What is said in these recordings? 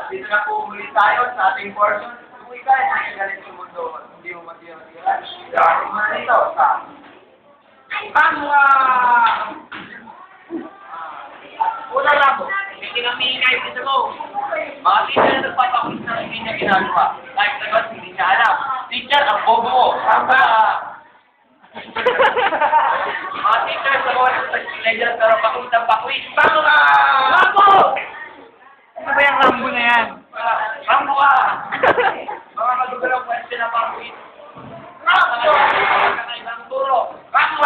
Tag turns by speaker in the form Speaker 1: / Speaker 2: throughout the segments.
Speaker 1: dito na po muli tayo sa ating portion. Kung ikaw ay nakagalit sa mundo, hindi mo matira-tira. Dahil mga ito sa Pangwa! Una lang po, may kinamingay dito mo. Mga teacher na nagpapakulit na hindi niya ginagawa. Kahit naman hindi niya alam. Teacher, ang bobo mo. Tama! Mga teacher sa mga nagsasilagyan pero pakulit ang pakulit. Pangwa! Rambo!
Speaker 2: Ano ba yung Rambo na yan?
Speaker 1: Rambo ka! Mga kalugarang pwede na pakulit. Rambo! Kakaibang turo. Rambo!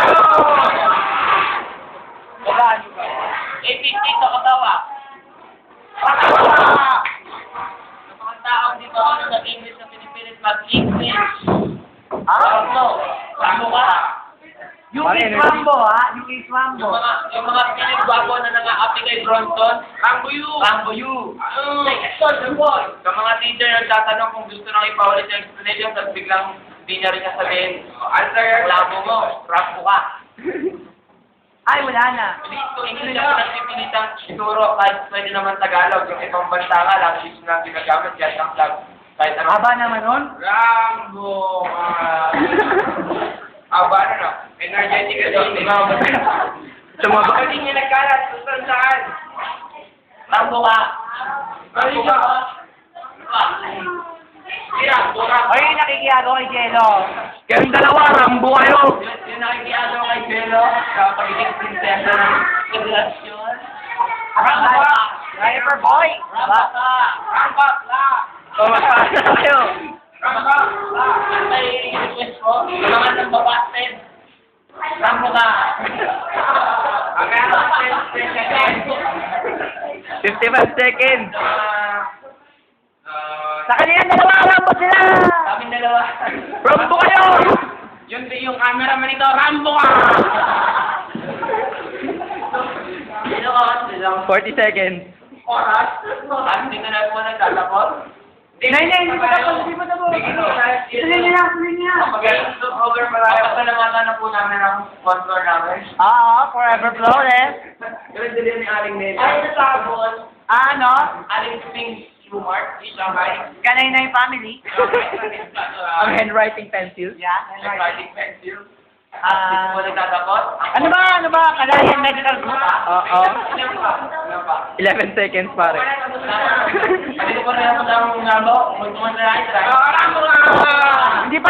Speaker 1: Wala nyo ba? 8-15 sa katawa. Rambo! Sa mga tao dito ano sa English na Pilipinas mag-English. Rambo! Rambo ka!
Speaker 2: Yung is Rambo, ha? Yung is Rambo.
Speaker 1: Yung mga pinagbago na nang-aapi kay Bronson, Rambo you! Rambo you! Next question, boy! Sa mga teacher na tatanong kung gusto nang ipaulit yung explanation, tapos biglang hindi niya rin sasabihin, answer, Rambo mo, Rambo ka.
Speaker 2: Ay, wala na.
Speaker 1: English ang pinagpipilitang ituro, kahit pwede naman Tagalog, yung ibang bansa nga lang, is na ginagamit, yan ang flag. Kahit ano.
Speaker 2: Haba naman nun?
Speaker 1: Rambo! Aba na no? Energetic kasi.
Speaker 2: Tumaba.
Speaker 1: Hindi niya nagkalat. Susan saan? Rambo ka. Rambo ka. Si Rambo ka.
Speaker 2: O yung nakikiago kay Jello.
Speaker 1: Kayong dalawa, Rambo kayo. Yung nakikiago kay Jello, sa pagiging prinsesa ng relasyon. Rambo ka.
Speaker 2: Driver boy.
Speaker 1: Rambo ka. Rambo ka.
Speaker 2: Pumapasa na kayo.
Speaker 1: Rambo ka. May request ko. Mga nang babasin. Rambo ka. Ang meron 10 seconds.
Speaker 2: 55 seconds. Sa kanila dalawa, Rambo sila.
Speaker 1: Kaming dalawa.
Speaker 2: Rambo kayo.
Speaker 1: Yun din yung cameraman nito. Rambo ka! Sino ka?
Speaker 2: 40 seconds.
Speaker 1: Oras? Hindi na lang po nagtatapos?
Speaker 2: Hindi pa tapos. Hindi pa tapos. Tuloy niya.
Speaker 1: Over marami. Pasalamatan na po namin ang sponsor namin.
Speaker 2: Oo, Forever Flores.
Speaker 1: Pero dili ni Aling Neda. Ay, nasabon.
Speaker 2: Ano?
Speaker 1: Aling Ping Humart. Isangay.
Speaker 2: Kanay na yung family. Ang handwriting pencil. Yeah,
Speaker 1: Handwriting pencil.
Speaker 2: Ah.
Speaker 1: Hindi po nagtatapos?
Speaker 2: Ano ba? Kalayan medical group? Oo.
Speaker 1: Ilan pa?
Speaker 2: 11 seconds, pare.
Speaker 1: Hindi ko pa rin ako ng number. Magkumanda na ito.
Speaker 2: Hindi pa